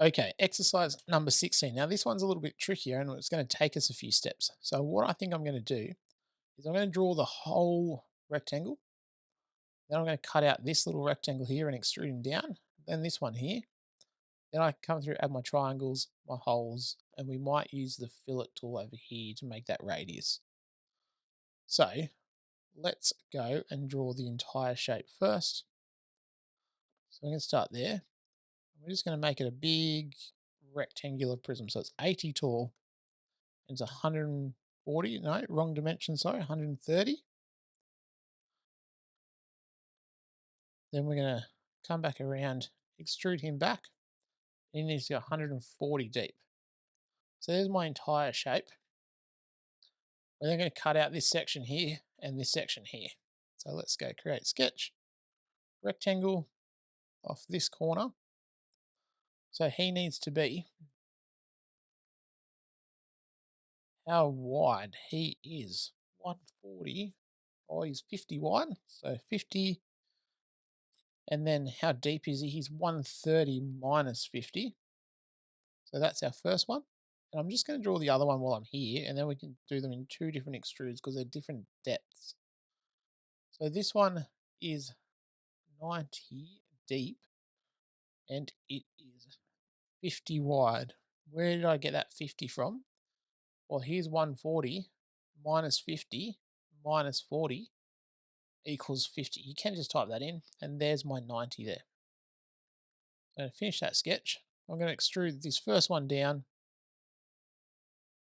Okay, exercise number 16. Now, this one's a little bit trickier and it's going to take us a few steps. So, what I think I'm going to do is I'm going to draw the whole rectangle. Then I'm going to cut out this little rectangle here and extrude him down. Then this one here. Then I come through, add my triangles, my holes, and we might use the fillet tool over here to make that radius. So, let's go and draw the entire shape first. So, I'm going to start there. We're just going to make it a big rectangular prism. So, it's 80 tall. It's 140, no, wrong dimension, sorry, 130. Then we're going to come back around, extrude him back. He needs to go 140 deep. So there's my entire shape. We're then going to cut out this section here and this section here. So let's go create sketch, rectangle off this corner. So he needs to be, how wide he is, 140. Oh, he's 50 wide. So 50. And then how deep is he? He's 130 minus 50. So that's our first one. And I'm just going to draw the other one while I'm here, and then we can do them in two different extrudes because they're different depths. So this one is 90 deep, and it is 50 wide. Where did I get that 50 from? Well, here's 140 minus 50 minus 40 equals 50. You can just type that in, and there's my 90 there. I'm going to finish that sketch. I'm going to extrude this first one down,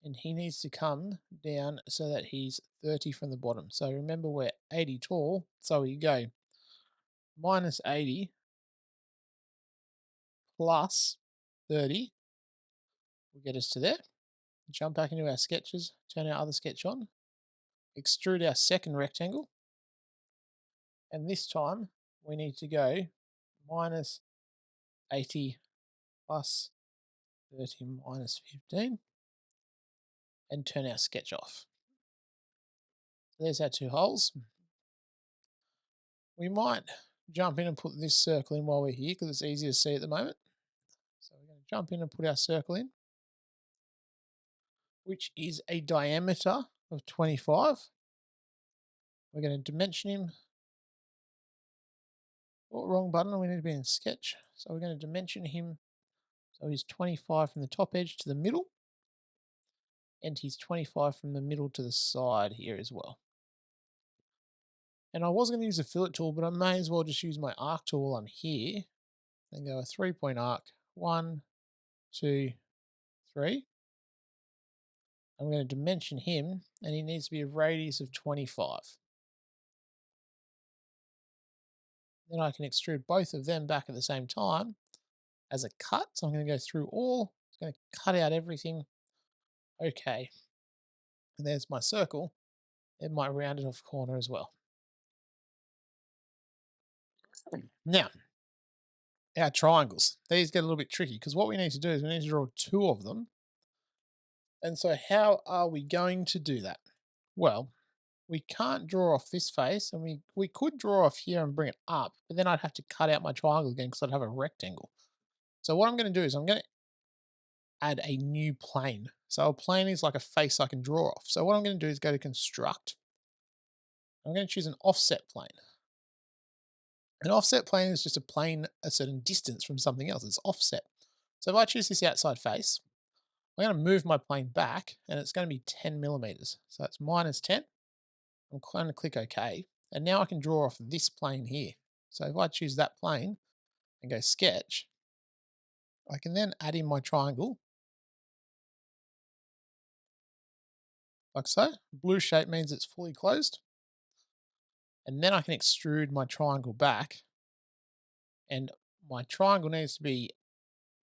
and he needs to come down so that he's 30 from the bottom. So remember, we're 80 tall, so we go minus 80 plus 30 will get us to there. Jump back into our sketches, turn our other sketch on, extrude our second rectangle, and this time we need to go minus 80 plus 30 minus 15 and turn our sketch off. There's our two holes. We might jump in and put this circle in while we're here because it's easier to see at the moment. So we're going to jump in and put our circle in, which is a diameter of 25. We're going to dimension him. Oh, wrong button. We need to be in sketch. So we're going to dimension him. So he's 25 from the top edge to the middle. And he's 25 from the middle to the side here as well. And I was going to use a fillet tool, but I may as well just use my arc tool while I'm here. And go a 3-point arc. 1, 2, 3. I'm going to dimension him, and he needs to be a radius of 25. Then I can extrude both of them back at the same time as a cut. So I'm going to go through all, it's going to cut out everything. Okay. And there's my circle and my rounded off corner as well. Now, our triangles. These get a little bit tricky because what we need to do is we need to draw two of them. And so how are we going to do that? Well, we can't draw off this face, and we could draw off here and bring it up, but then I'd have to cut out my triangle again because I'd have a rectangle. So what I'm going to do is I'm going to add a new plane. So a plane is like a face I can draw off. So what I'm going to do is go to construct. I'm going to choose an offset plane. An offset plane is just a plane a certain distance from something else. It's offset. So if I choose this outside face, I'm going to move my plane back, and it's going to be 10 millimeters. So it's minus 10. I'm going to click OK. And now I can draw off this plane here. So if I choose that plane and go sketch, I can then add in my triangle like so. Blue shape means it's fully closed. And then I can extrude my triangle back. And my triangle needs to be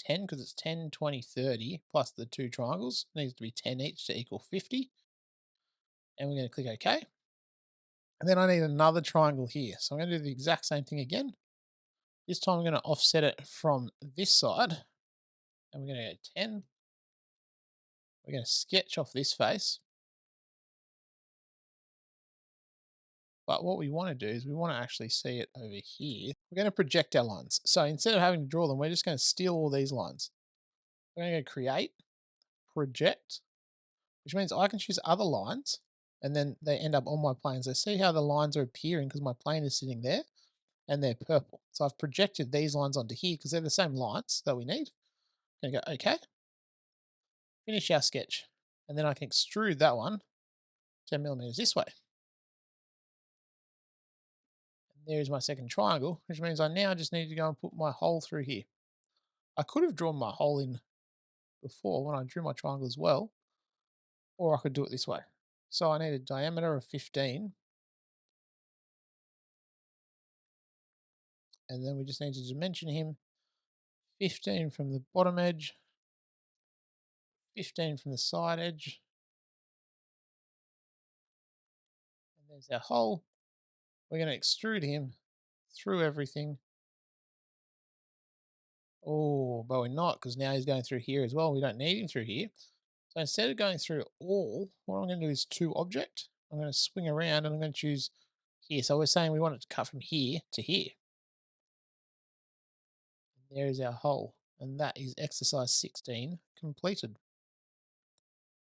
10 because it's 10, 20, 30 plus the two triangles. It needs to be 10 each to equal 50. And we're going to click OK. And then I need another triangle here. So I'm going to do the exact same thing again. This time I'm going to offset it from this side. And we're going to go 10. We're going to sketch off this face. But what we want to do is we want to actually see it over here. We're going to project our lines. So instead of having to draw them, we're just going to steal all these lines. we're going to go create, project, which means I can choose other lines and then they end up on my plane. So see how the lines are appearing because my plane is sitting there and they're purple. So I've projected these lines onto here because they're the same lines that we need. Gonna go okay, finish our sketch. And then I can extrude that one 10 millimeters this way. And there's my second triangle, which means I now just need to go and put my hole through here. I could have drawn my hole in before when I drew my triangle as well, or I could do it this way. So I need a diameter of 15, and then we just need to dimension him 15 from the bottom edge, 15 from the side edge, and there's our hole. We're going to extrude him through everything. Oh, but we're not because now he's going through here as well. We don't need him through here. So instead of going through all, what I'm going to do is to object. I'm going to swing around and I'm going to choose here. So we're saying we want it to cut from here to here. And there is our hole. And that is exercise 16 completed.